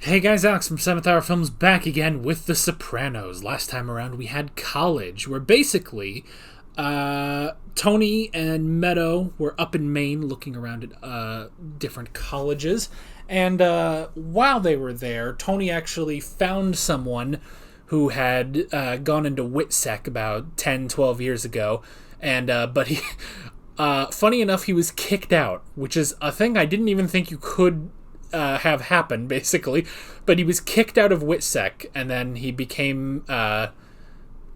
Hey guys, Alex from 7th Hour Films back again with The Sopranos. Last time around we had college, where basically Tony and Meadow were up in Maine looking around at different colleges. And while they were there, Tony actually found someone who had gone into WITSEC about 10, 12 years ago. And but he, funny enough, he was kicked out, which is a thing I didn't even think you could have happened, basically. But he was kicked out of WITSEC, and then he became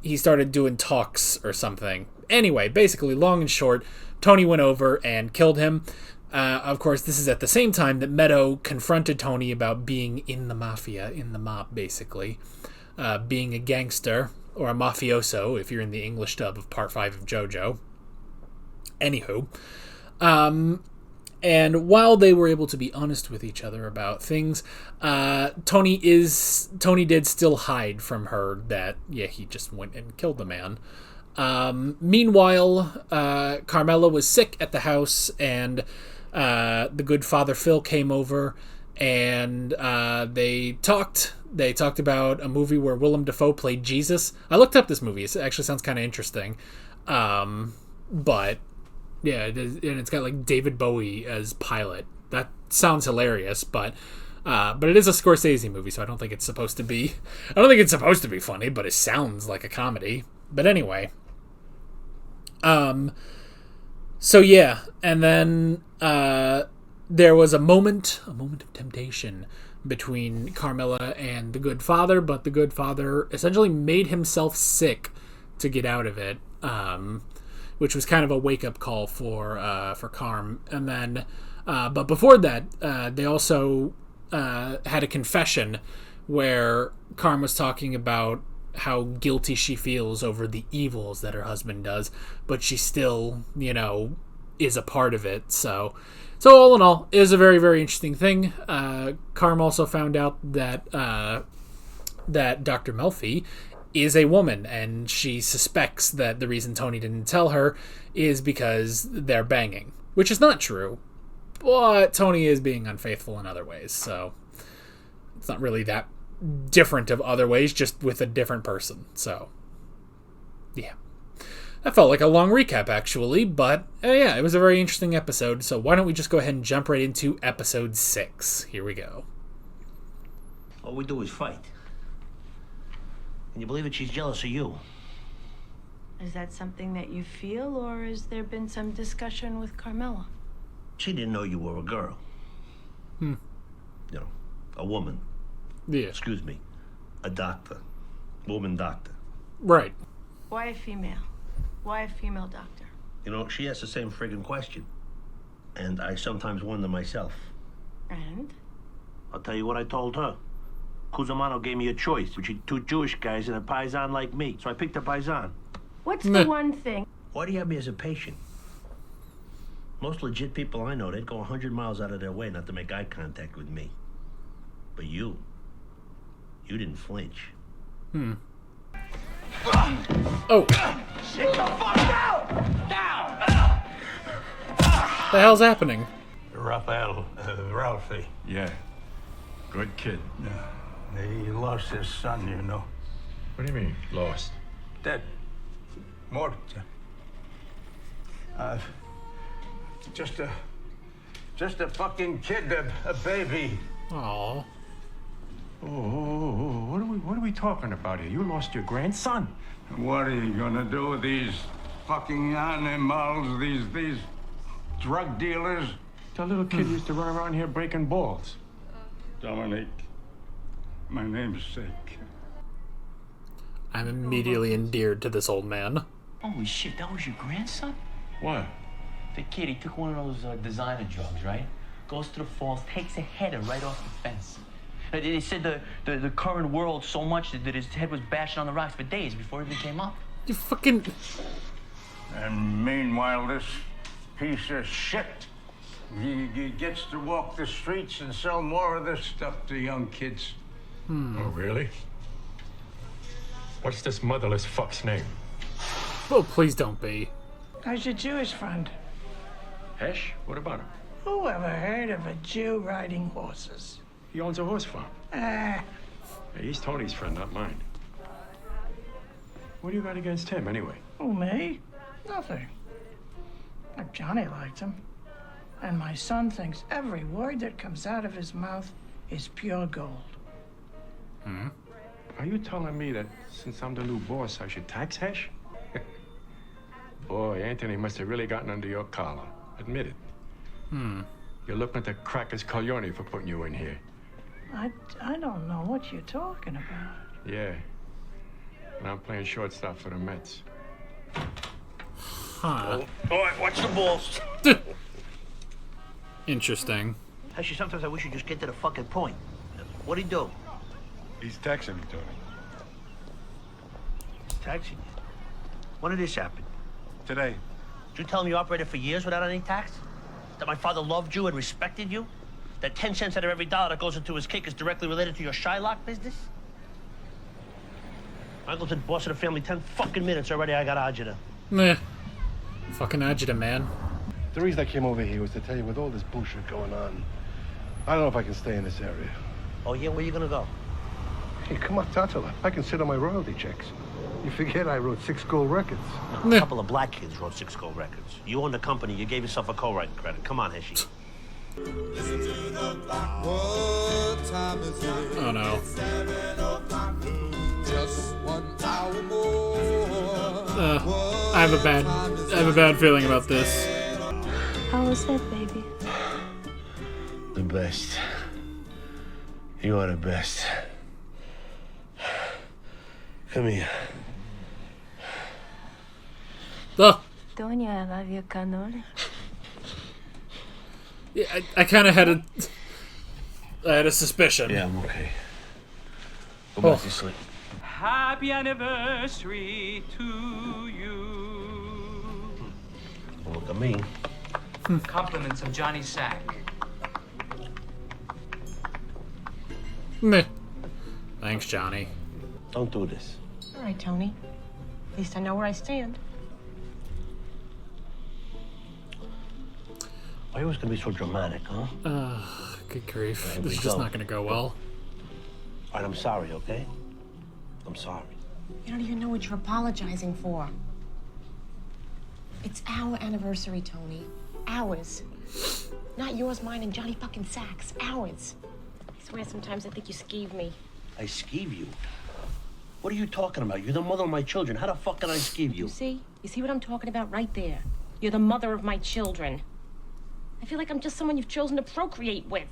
he started doing talks or something. Anyway, basically, long and short, Tony went over and killed him. Of course, this is at the same time that Meadow confronted Tony about being in the mafia, in the mob, basically. Being a gangster, or a mafioso, if you're in the English dub of Part 5 of JoJo. Anywho. And while they were able to be honest with each other about things, Tony did still hide from her that, yeah, he just went and killed the man. Meanwhile, Carmela was sick at the house, and the good Father Phil came over, and they talked about a movie where Willem Dafoe played Jesus. I looked up this movie. It actually sounds kind of interesting. But yeah, and it's got like David Bowie as Pilate. That sounds hilarious, but it is a Scorsese movie, so I don't think it's supposed to be funny, but it sounds like a comedy. But anyway, so yeah, and then there was a moment of temptation between Carmela and the good father, but the good father essentially made himself sick to get out of it, which was kind of a wake-up call for Carm. And then, but before that, they also had a confession where Carm was talking about how guilty she feels over the evils that her husband does, but she still, is a part of it. So all in all, it was a very, very interesting thing. Carm also found out that Dr. Melfi is a woman, and she suspects that the reason Tony didn't tell her is because they're banging, which is not true, but Tony is being unfaithful in other ways, so it's not really that different of other ways, just with a different person. So yeah, that felt like a long recap, actually, but yeah, it was a very interesting episode. So why don't we just go ahead and jump right into episode 6? Here we go. All we do is fight. And you believe it, she's jealous of you. Is that something that you feel, or has there been some discussion with Carmela? She didn't know you were a girl. A woman. Yeah. Excuse me. A doctor. Woman doctor. Right. Why a female? Why a female doctor? She asks the same friggin' question. And I sometimes wonder myself. And? I'll tell you what I told her. Cusimano gave me a choice between two Jewish guys and a paisan like me. So I picked a paisan. What's the one thing? Why do you have me as a patient? Most legit people I know, they'd go 100 miles out of their way not to make eye contact with me. But you didn't flinch. Oh. Sit the fuck down! Down! The hell's happening? Ralphie. Yeah. Good kid. He lost his son, What do you mean, lost? Dead. Morto. Just a fucking kid, a baby. Aww. Oh, what are we talking about here? You lost your grandson. What are you gonna do with these fucking animals, these drug dealers? That little kid used to run around here breaking balls. Dominic, my namesake. I'm immediately endeared to this old man. Holy shit, that was your grandson? What? The kid, he took one of those designer drugs, right? Goes to the falls, takes a header right off the fence. They said the current world so much that his head was bashing on the rocks for days before it even came up. You fucking... And meanwhile, this piece of shit, he gets to walk the streets and sell more of this stuff to young kids. Oh, really? What's this motherless fuck's name? Oh, please don't be. How's your Jewish friend? Hesh? What about him? Who ever heard of a Jew riding horses? He owns a horse farm. Hey, he's Tony's friend, not mine. What do you got against him, anyway? Oh, me? Nothing. But Johnny liked him. And my son thinks every word that comes out of his mouth is pure gold. Are you telling me that since I'm the new boss, I should tax Hesh? Boy, Anthony must have really gotten under your collar. Admit it. You're looking at the crackers Coglione for putting you in here. I don't know what you're talking about. Yeah. And I'm playing shortstop for the Mets. Huh. All right, watch the balls. Interesting. Actually, sometimes I wish you'd just get to the fucking point. What'd he do? He's taxing me, Tony. Taxing you. When did this happen? Today. Did you tell him you operated for years without any tax? That my father loved you and respected you? That 10 cents out of every dollar that goes into his cake is directly related to your Shylock business? Michael's been boss of the family 10 fucking minutes already. I got agita. Meh. Fucking agita, man. The reason I came over here was to tell you with all this bullshit going on, I don't know if I can stay in this area. Oh, yeah? Where you gonna go? Hey, come on, Tatala. I can sit on my royalty checks. You forget I wrote 6 gold records. A couple of black kids wrote 6 gold records. You own the company. You gave yourself a co-writing credit. Come on, Heshi. Oh no. I have a bad feeling about this. How was that, baby? The best. You are the best. Come here. Tonya, I love your cannoli. Yeah, I kind of had a suspicion. Yeah, I'm okay. Go back to sleep. Happy anniversary to you. Don't look at me. Compliments of Johnny Sack. Meh. Thanks, Johnny. Don't do this. All right, Tony. At least I know where I stand. Why are you always gonna be so dramatic, huh? Good grief. Here we This is just go. not gonna go well. All right, I'm sorry, okay? I'm sorry. You don't even know what you're apologizing for. It's our anniversary, Tony. Ours. Not yours, mine, and Johnny fucking Sack's. Ours. I swear sometimes I think you skeeve me. I skeeve you? What are you talking about? You're the mother of my children. How the fuck can I skeeve you? You see? You see what I'm talking about right there? You're the mother of my children. I feel like I'm just someone you've chosen to procreate with.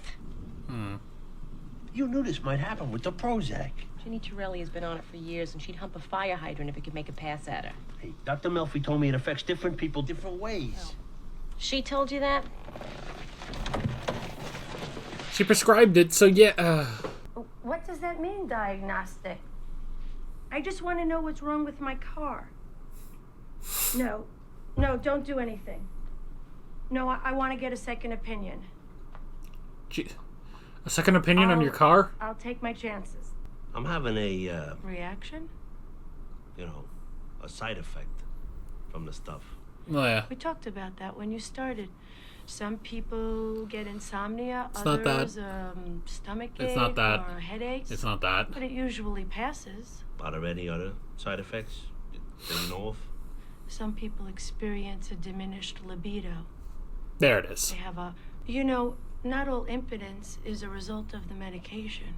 You knew this might happen with the Prozac. Ginny Torelli has been on it for years, and she'd hump a fire hydrant if it could make a pass at her. Hey, Dr. Melfi told me it affects different people different ways. She told you that? She prescribed it, so yeah. What does that mean, diagnostic? I just want to know what's wrong with my car. No, don't do anything. No, I want to get a second opinion. A second opinion on your car? I'll take my chances. I'm having a, Reaction? A side effect from the stuff. Oh, yeah. We talked about that when you started. Some people get insomnia, It's not that. others stomach ache It's not that. or headaches. It's not that. But it usually passes. Are there any other side effects that you know of? Some people experience a diminished libido. There it is. They have not all impotence is a result of the medication.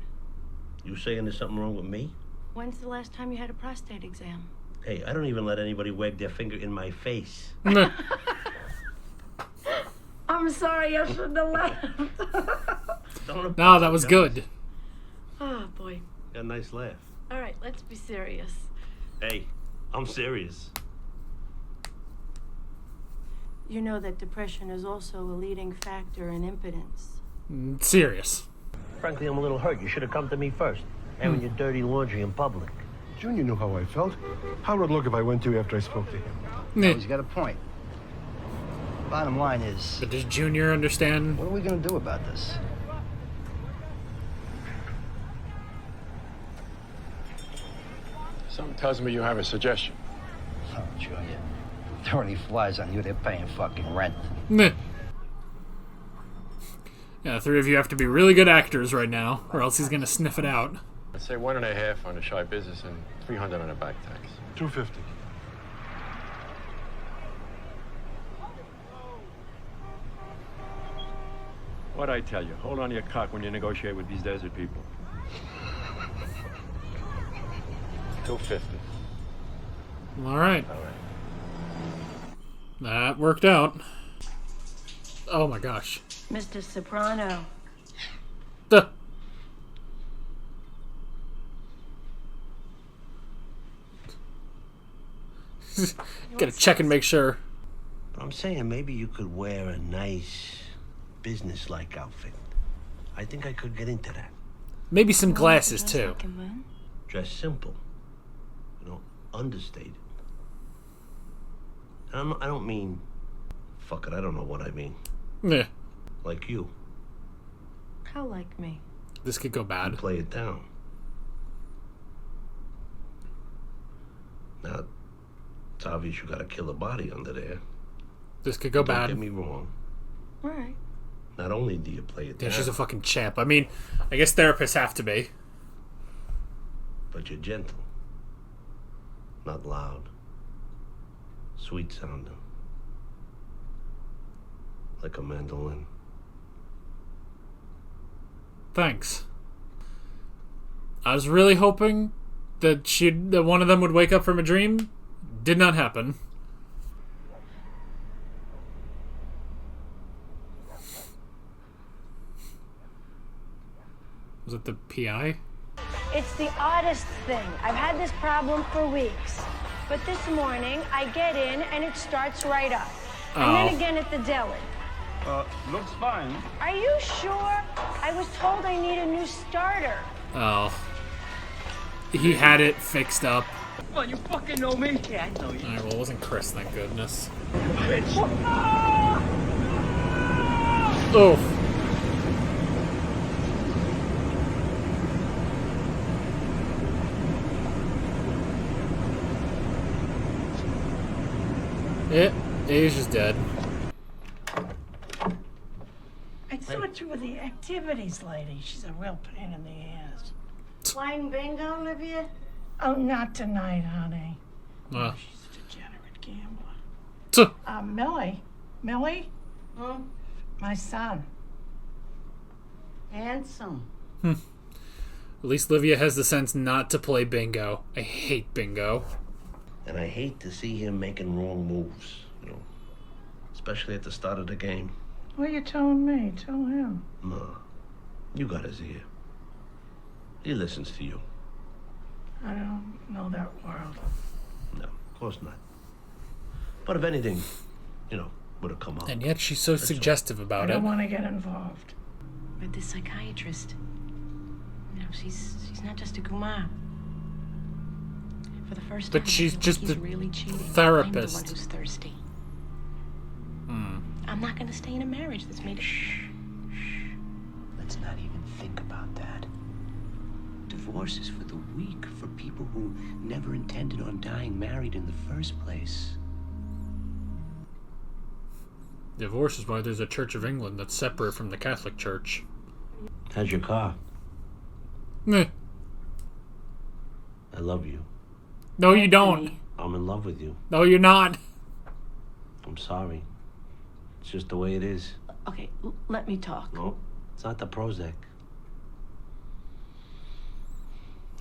You saying there's something wrong with me? When's the last time you had a prostate exam? Hey, I don't even let anybody wag their finger in my face. Meh. I'm sorry, I shouldn't have laughed. No, that was good. Oh, boy. Got a nice laugh. All right, let's be serious. Hey, I'm serious. You know that depression is also a leading factor in impotence. Serious. Frankly, I'm a little hurt. You should have come to me first. Airing your dirty laundry in public. Junior knew how I felt. How would it look if I went to you after I spoke to him? Meh. He's got a point. Bottom line is, But does Junior understand? what are we gonna do about this? Something tells me you have a suggestion. Oh, Junior. If there are any flies on you, they're paying fucking rent. Meh. Yeah, the three of you have to be really good actors right now, or else he's gonna sniff it out. I'd say 1.5 on the shy business and 300 on the back tax. 250. What'd I tell you? Hold on to your cock when you negotiate with these desert people. 250. All right. That worked out. Oh my gosh. Mr. Soprano. Duh. Gotta check and make sure. I'm saying maybe you could wear a nice business-like outfit. I think I could get into that. Maybe some glasses too. Dress simple. Understated. And I don't mean... Fuck it, I don't know what I mean. Yeah. Like you. How like me? This could go bad. You play it down. Now, it's obvious you got a killer body under there. This could go bad. Don't get me wrong. Right. Not only do you play it down... Yeah, she's a fucking champ. I mean, I guess therapists have to be. But you're gentle. Not loud. Sweet sounding. Like a mandolin. Thanks. I was really hoping that one of them would wake up from a dream. Did not happen. Was it the PI? It's the oddest thing. I've had this problem for weeks. But this morning, I get in and it starts right up. And then again at the deli. Looks fine. Are you sure? I was told I need a new starter. Oh. He had it fixed up. Well, you fucking know me. Yeah, I know you. Alright, well, it wasn't Chris, thank goodness. Oh. Asia's dead. I thought you were the activities lady. She's a real pain in the ass. Playing bingo, Olivia? Oh, not tonight, honey. Well. She's a degenerate gambler. Millie? Millie? Hmm? My son. Handsome. At least Livia has the sense not to play bingo. I hate bingo. And I hate to see him making wrong moves, especially at the start of the game. What are you telling me? Tell him. No, you got his ear. He listens to you. I don't know that world. No, of course not. But if anything, would have come up. And yet she's so suggestive about I it. don't want to get involved. But the psychiatrist, she's not just a guma. For the first time, But she's just he's the really cheating. therapist. I'm the one who's thirsty. I'm not going to stay in a marriage that's made. Shh. Let's not even think about that. Divorce is for the weak, for people who never intended on dying married in the first place. Divorce is why there's a Church of England that's separate from the Catholic Church. How's your car? Meh. I love you. No, you don't. I'm in love with you. No, you're not. I'm sorry. It's just the way it is. Okay, let me talk. No, it's not the Prozac.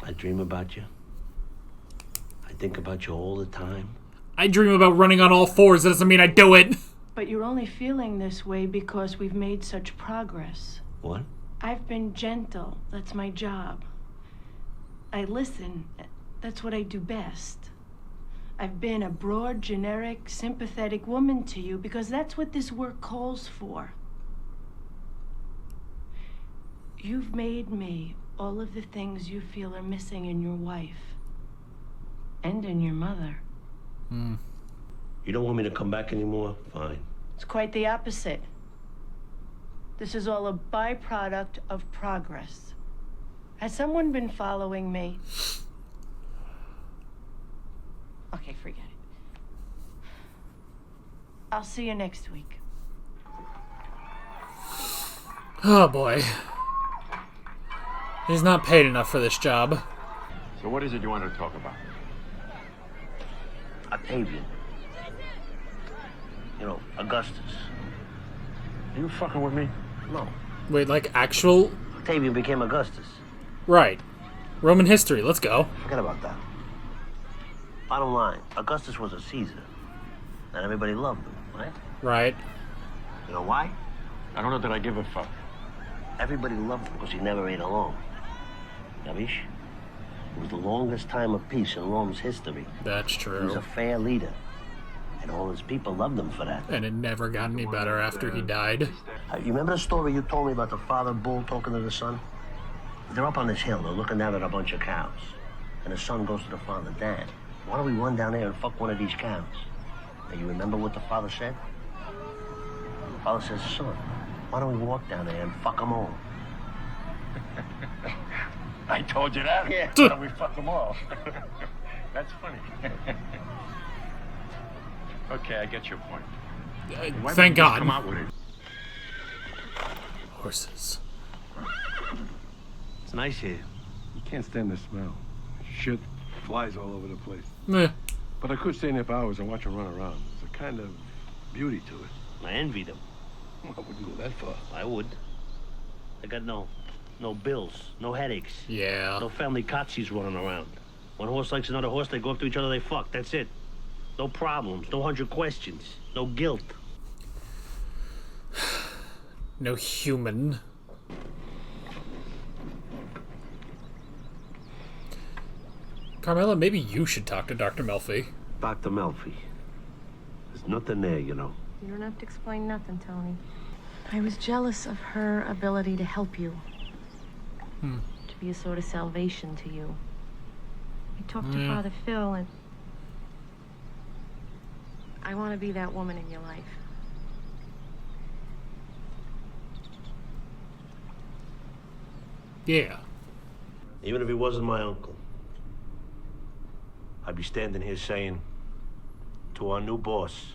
I dream about you. I think about you all the time. I dream about running on all fours. That doesn't mean I do it. But you're only feeling this way because we've made such progress. What? I've been gentle. That's my job. I listen. That's what I do best. I've been a broad, generic, sympathetic woman to you because that's what this work calls for. You've made me all of the things you feel are missing in your wife. And in your mother. You don't want me to come back anymore? Fine. It's quite the opposite. This is all a byproduct of progress. Has someone been following me? Okay, forget it. I'll see you next week. Oh boy. He's not paid enough for this job. So what is it you want to talk about? Octavian. You know, Augustus. Are you fucking with me? No. Wait, like actual? Octavian became Augustus. Right. Roman history, let's go. Forget about that. Bottom line, Augustus was a Caesar. And everybody loved him, right? Right. You know why? I don't know that I give a fuck. Everybody loved him because he never ate alone. Yavish? It was the longest time of peace in Rome's history. That's He was true. a fair leader. And all his people loved him for that. And it never got any better after he died. You remember the story you told me about the father bull talking to the son? They're up on this hill. They're looking down at a bunch of cows. And the son goes to the father, Dad, why don't we run down there and fuck one of these cows? And you remember what the father said? The father says, son, why don't we walk down there and fuck them all? I told you that. Yeah. Why don't we fuck them all? That's funny. Okay, I get your point. Why Thank don't you just God. Come out with it. Horses. It's nice here. You can't stand the smell. Shit flies all over the place. Meh. But I could stay in there for hours and watch them run around. There's a kind of beauty to it. I envy them. I wouldn't go that far. I would. I got no bills, no headaches. Yeah. No family cotsies running around. One horse likes another horse, they go up to each other, they fuck. That's it. No problems, no 100 questions, no guilt. No human. Carmela, maybe you should talk to Dr. Melfi. Dr. Melfi. There's nothing there, you know. You don't have to explain nothing, Tony. I was jealous of her ability to help you. To be a sort of salvation to you. I talked to Father Phil, and I want to be that woman in your life. Yeah. Even if he wasn't my uncle, I'd be standing here saying to our new boss,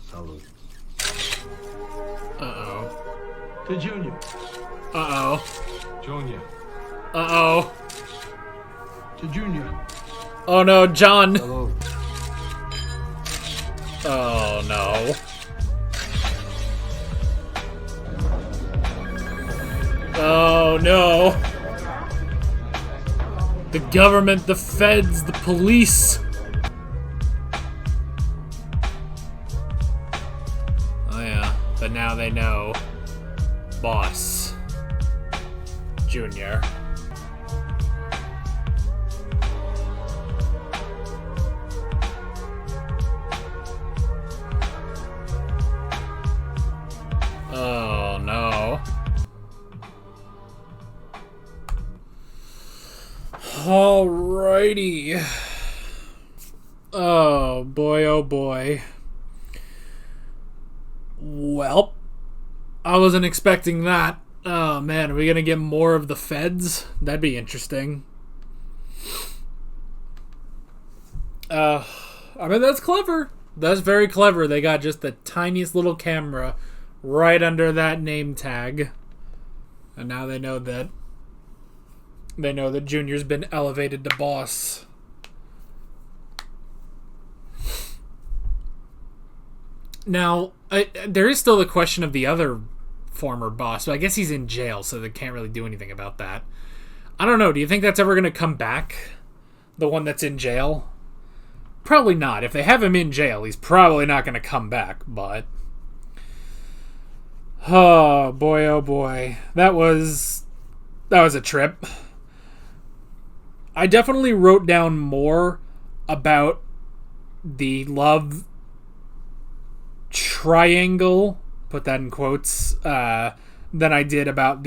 salute. Uh-oh. To Junior. Uh-oh. Junior. Uh-oh. To Junior. Oh no, John. Hello. Oh no. Oh no. The government, the feds, the police. Oh yeah, but now they know. Boss. Junior. Oh no. Alrighty. Oh boy, oh boy. Well, I wasn't expecting that. Oh man, are we gonna get more of the feds? That'd be interesting. I mean, that's clever. That's very clever. They got just the tiniest little camera right under that name tag. And now they know that Junior's been elevated to boss. Now, there is still the question of the other former boss, but I guess he's in jail, so they can't really do anything about that. I don't know. Do you think that's ever going to come back? The one that's in jail? Probably not. If they have him in jail, he's probably not going to come back, but... Oh, boy, oh boy. That was a trip. I definitely wrote down more about the love triangle, put that in quotes, than I did about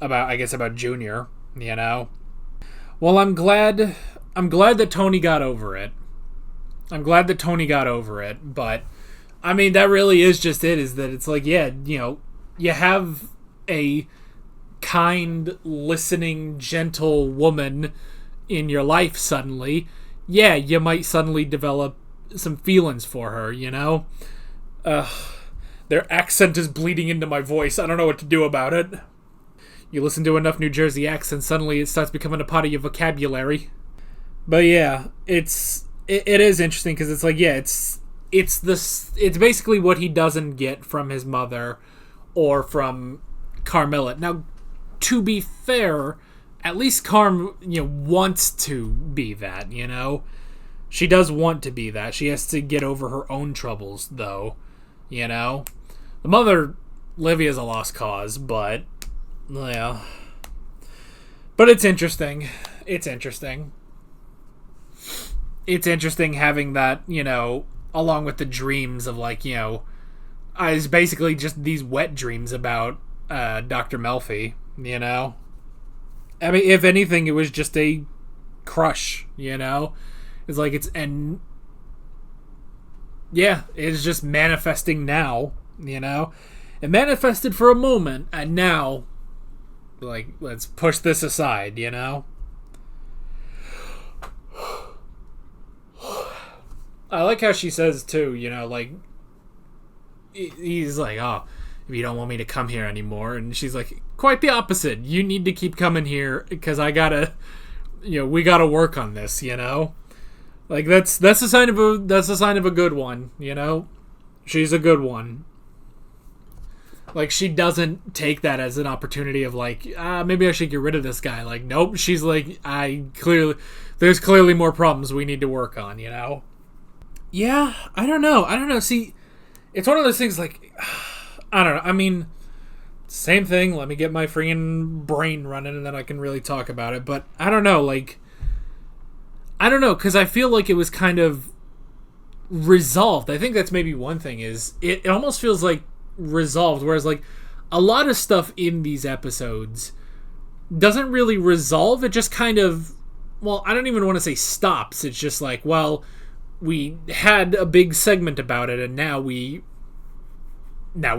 about Junior, you know. Well, I'm glad that Tony got over it. But I mean, that really is just it, is that it's like, yeah, you know, you have a kind, listening, gentle woman in your life suddenly. Yeah, you might suddenly develop some feelings for her, you know? Their accent is bleeding into my voice. I don't know what to do about it. You listen to enough New Jersey accents, suddenly it starts becoming a part of your vocabulary. But yeah, it is interesting because it's like, yeah, it's basically what he doesn't get from his mother or from Carmilla. Now, to be fair, at least Carm, wants to be that, She does want to be that. She has to get over her own troubles, though, The mother, Livia's a lost cause, but, yeah. But it's interesting. It's interesting. It's interesting having that, along with the dreams of, like, it's basically just these wet dreams about Dr. Melfi, I mean, if anything, it was just a crush, It's like and yeah, it's just manifesting now, It manifested for a moment, and now, like, let's push this aside, I like how she says, too, like, he's like, oh, if you don't want me to come here anymore, and she's like, quite the opposite. You need to keep coming here, because I gotta, we gotta work on this, Like, that's a sign of a good one, She's a good one. Like, she doesn't take that as an opportunity of, like, maybe I should get rid of this guy. Like, nope, she's like, there's clearly more problems we need to work on, Yeah, I don't know. See, it's one of those things, like, I don't know. I mean, same thing. Let me get my freaking brain running, and then I can really talk about it. But I don't know, like, because I feel like it was kind of resolved. I think that's maybe one thing, is it almost feels like resolved, whereas, like, a lot of stuff in these episodes doesn't really resolve. It just kind of, well, I don't even want to say stops. It's just like, well, we had a big segment about it, and now we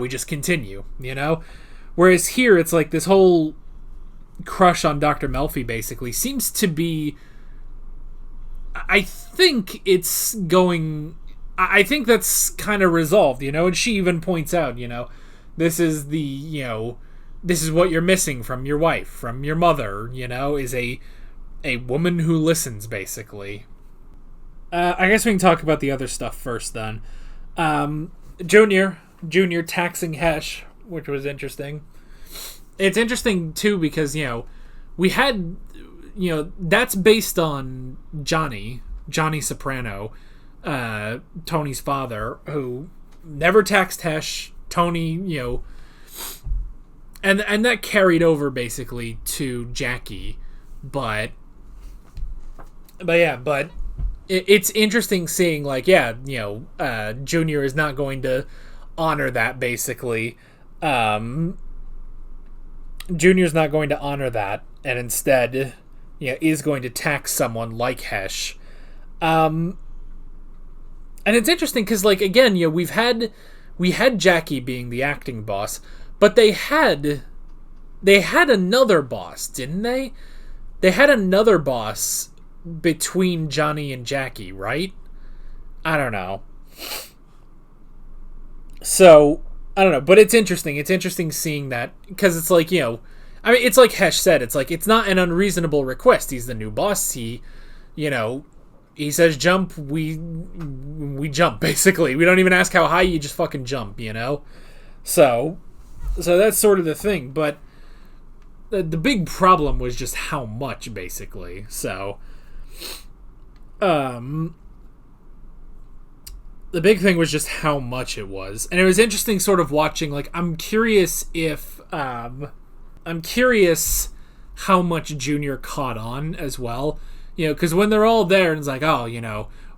just continue, Whereas here, it's like this whole crush on Dr. Melfi basically seems to be, I think that's kind of resolved, and she even points out, this is this is what you're missing from your wife, from your mother, is a woman who listens, basically. I guess we can talk about the other stuff first, then. Junior taxing Hesh, which was interesting. It's interesting, too, because, we had, that's based on Johnny Soprano, Tony's father, who never taxed Hesh. Tony, and that carried over, basically, to Jackie. But it's interesting seeing, like, Junior is not going to honor that, basically. Junior's not going to honor that, and instead, is going to tax someone like Hesh. And it's interesting because, like, again, we had Jackie being the acting boss, but they had another boss, didn't they? They had another boss between Johnny and Jackie, right? I don't know. So, I don't know, but it's interesting. It's interesting seeing that, because it's like, I mean, it's like Hesh said, it's like, it's not an unreasonable request. He's the new boss. He says jump, we jump, basically. We don't even ask how high, you just fucking jump, So that's sort of the thing, but the big problem was just how much, basically. So, the big thing was just how much it was. And it was interesting sort of watching, like, I'm curious how much Junior caught on as well. Because when they're all there, and it's like, oh,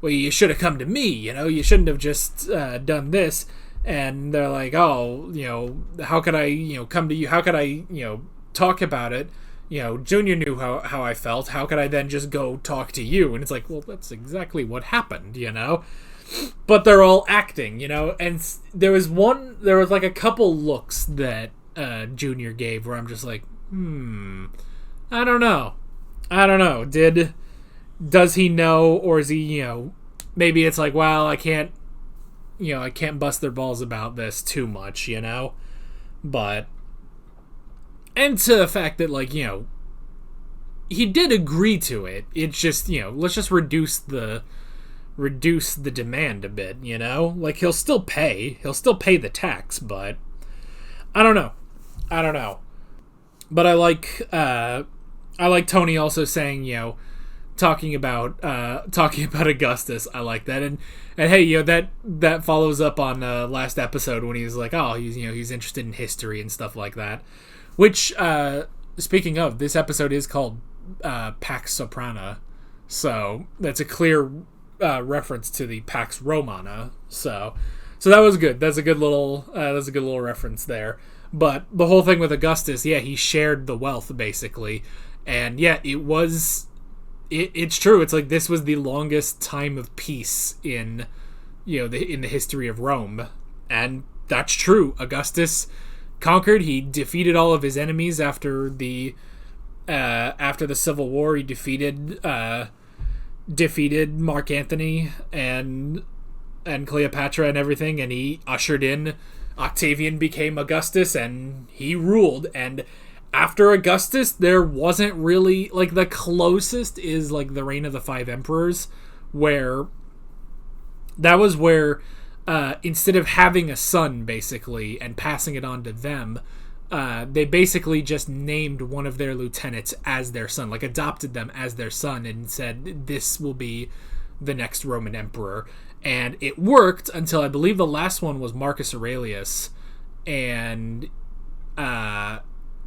well, you should have come to me, you shouldn't have just done this. And they're like, oh, how could I, come to you? How could I, talk about it? Junior knew how I felt. How could I then just go talk to you? And it's like, well, that's exactly what happened, But they're all acting, And there was like a couple looks that Junior gave where I'm just like, I don't know. Does he know, or is he, maybe it's like, well, I can't I can't bust their balls about this too much, but, and to the fact that, like, he did agree to it. It's just, let's just reduce the demand a bit, like, he'll still pay the tax, but I don't know. But I like Tony also saying, talking about Augustus. I like that, and hey, that follows up on last episode when he was like, oh, he's interested in history and stuff like that. Which, speaking of, this episode is called Pax Soprana, so that's a clear reference to the Pax Romana. So that was good. That's a good little reference there. But the whole thing with Augustus, he shared the wealth basically, and it's true. It's like this was the longest time of peace in in the history of Rome, and that's true. Augustus conquered. He defeated all of his enemies after the Civil War. He defeated Mark Antony and Cleopatra and everything, and he ushered in Octavian, became Augustus, and he ruled. And after Augustus, there wasn't really, like, the closest is like the Reign of the Five Emperors, where instead of having a son basically and passing it on to them, they basically just named one of their lieutenants as their son, like adopted them as their son, and said this will be the next Roman emperor. And it worked until I believe the last one was Marcus Aurelius, and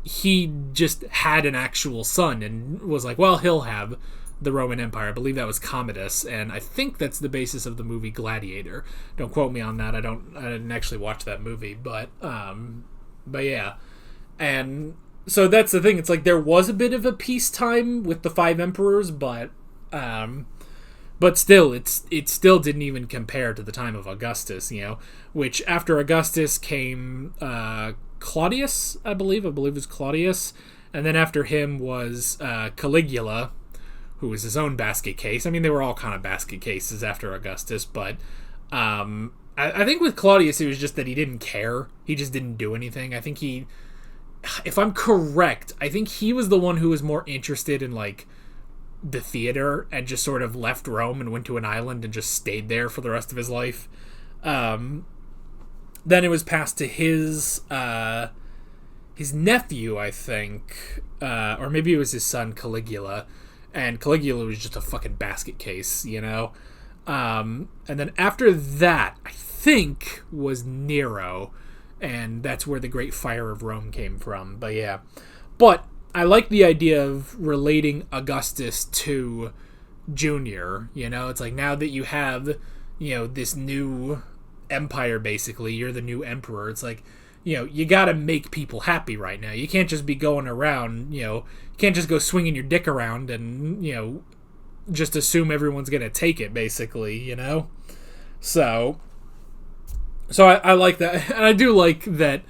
he just had an actual son and was like, well, he'll have the Roman Empire. I believe that was Commodus, and I think that's the basis of the movie Gladiator. Don't quote me on that. I didn't actually watch that movie, but yeah. And so that's the thing. It's like there was a bit of a peacetime with the five emperors, but still, it still didn't even compare to the time of Augustus, which after Augustus came Claudius, I believe it was Claudius, and then after him was Caligula, who was his own basket case. I mean, they were all kind of basket cases after Augustus, but I think with Claudius, it was just that he didn't care. He just didn't do anything. I think if I'm correct, I think he was the one who was more interested in, like, the theater, and just sort of left Rome and went to an island and just stayed there for the rest of his life. Then it was passed to his nephew, I think, or maybe it was his son Caligula, and Caligula was just a fucking basket case, and then after that, I think, was Nero, and that's where the Great Fire of Rome came from. But yeah, I like the idea of relating Augustus to Junior. It's like, now that you have, this new empire, basically, you're the new emperor. It's like, you gotta make people happy right now. You can't just be going around, you can't just go swinging your dick around and, just assume everyone's gonna take it, basically, So I like that. And I do like that,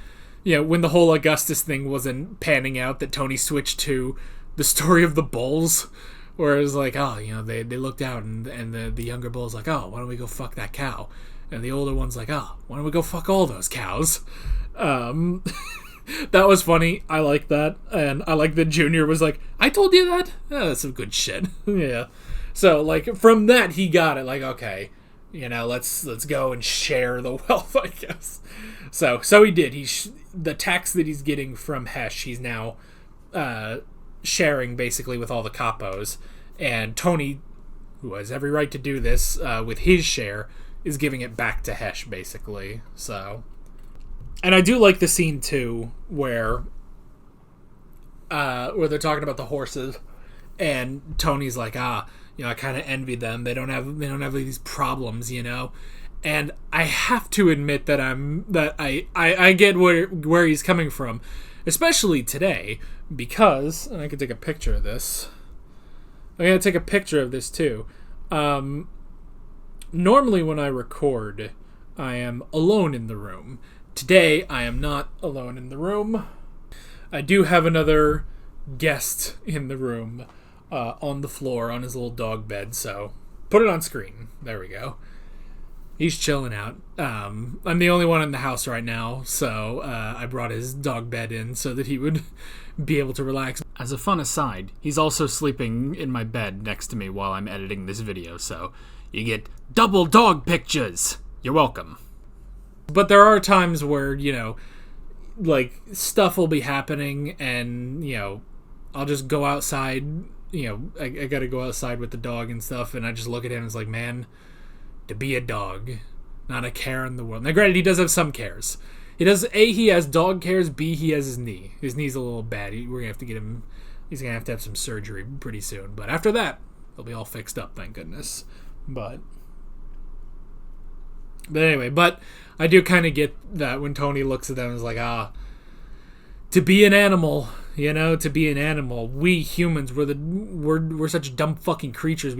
when the whole Augustus thing wasn't panning out, that Tony switched to the story of the bulls, where it was like, oh, they looked out, and the younger bull's like, oh, why don't we go fuck that cow? And the older one's like, oh, why don't we go fuck all those cows? That was funny. I like that. And I like that Junior was like, I told you that? Oh, that's some good shit. Yeah. So, like, from that, he got it. Like, okay, let's go and share the wealth, I guess. So he did. The tax that he's getting from Hesh, he's now sharing basically with all the capos, and Tony, who has every right to do this with his share, is giving it back to Hesh, basically. So, and I do like the scene too where they're talking about the horses, and Tony's like, I kind of envy them. They don't have these problems, And I have to admit that I get where he's coming from, especially today, because, and I can take a picture of this. I'm gonna take a picture of this too. Normally when I record, I am alone in the room. Today, I am not alone in the room. I do have another guest in the room, on the floor on his little dog bed, so put it on screen. There we go. He's chilling out. I'm the only one in the house right now, so I brought his dog bed in so that he would be able to relax. As a fun aside, he's also sleeping in my bed next to me while I'm editing this video, so you get double dog pictures. You're welcome. But there are times where, you know, like, stuff will be happening and, you know, I'll just go outside, you know, I gotta go outside with the dog and stuff, and I just look at him and it's like, man, to be a dog, not a care in the world. Now, granted, he does have some cares. He does, A, he has dog cares, B, he has his knee. His knee's a little bad. We're gonna have to get him, he's gonna have to have some surgery pretty soon. But after that, he'll be all fixed up, thank goodness. But anyway, but I do kind of get that when Tony looks at them and is like, to be an animal, you know, to be an animal. We humans, we're such dumb fucking creatures.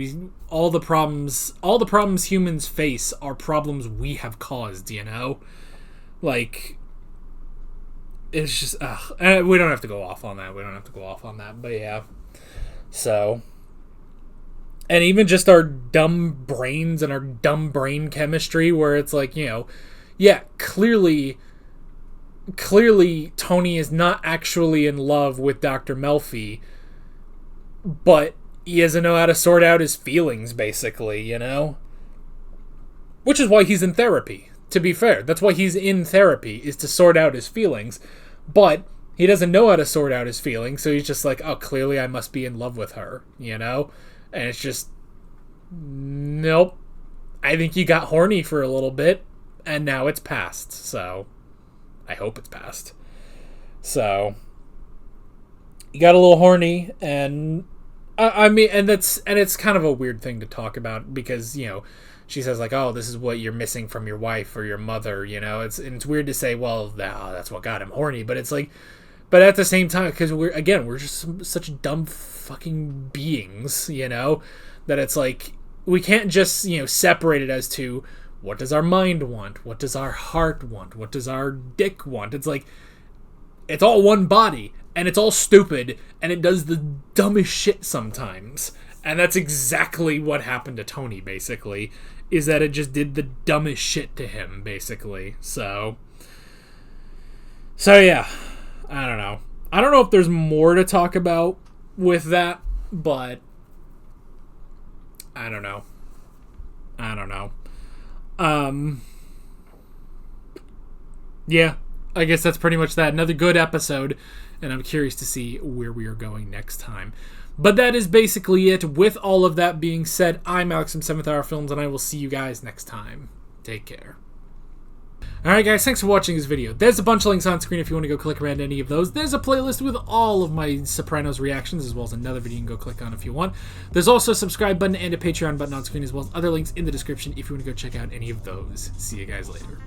All the problems humans face are problems we have caused, you know? Like, it's just, we don't have to go off on that. But yeah. So, and even just our dumb brains and our dumb brain chemistry, where it's like, you know, yeah, clearly Tony is not actually in love with Dr. Melfi, but he doesn't know how to sort out his feelings, basically, you know? Which is why he's in therapy, to be fair. That's why he's in therapy, is to sort out his feelings. But he doesn't know how to sort out his feelings, so he's just like, oh, clearly I must be in love with her, you know? And it's just, nope. I think you got horny for a little bit, and now it's past, so I hope it's past. So you got a little horny, and I mean, and it's kind of a weird thing to talk about because, you know, she says like, oh, this is what you're missing from your wife or your mother, you know. It's weird to say, well, that's what got him horny, but it's like, but at the same time, because we're just such dumb fucking beings, you know, that it's like we can't just, you know, separate it as to what does our mind want, what does our heart want, what does our dick want. It's like, it's all one body, and it's all stupid, and it does the dumbest shit sometimes. And that's exactly what happened to Tony, basically, is that it just did the dumbest shit to him, basically. So yeah, I don't know. I don't know if there's more to talk about with that, but I don't know. Yeah, I guess that's pretty much that. Another good episode, and I'm curious to see where we are going next time. But that is basically it. With all of that being said, I'm Alex from 7th Hour Films, and I will see you guys next time. Take care. Alright guys, thanks for watching this video. There's a bunch of links on screen if you want to go click around any of those. There's a playlist with all of my Sopranos reactions, as well as another video you can go click on if you want. There's also a subscribe button and a Patreon button on screen, as well as other links in the description if you want to go check out any of those. See you guys later.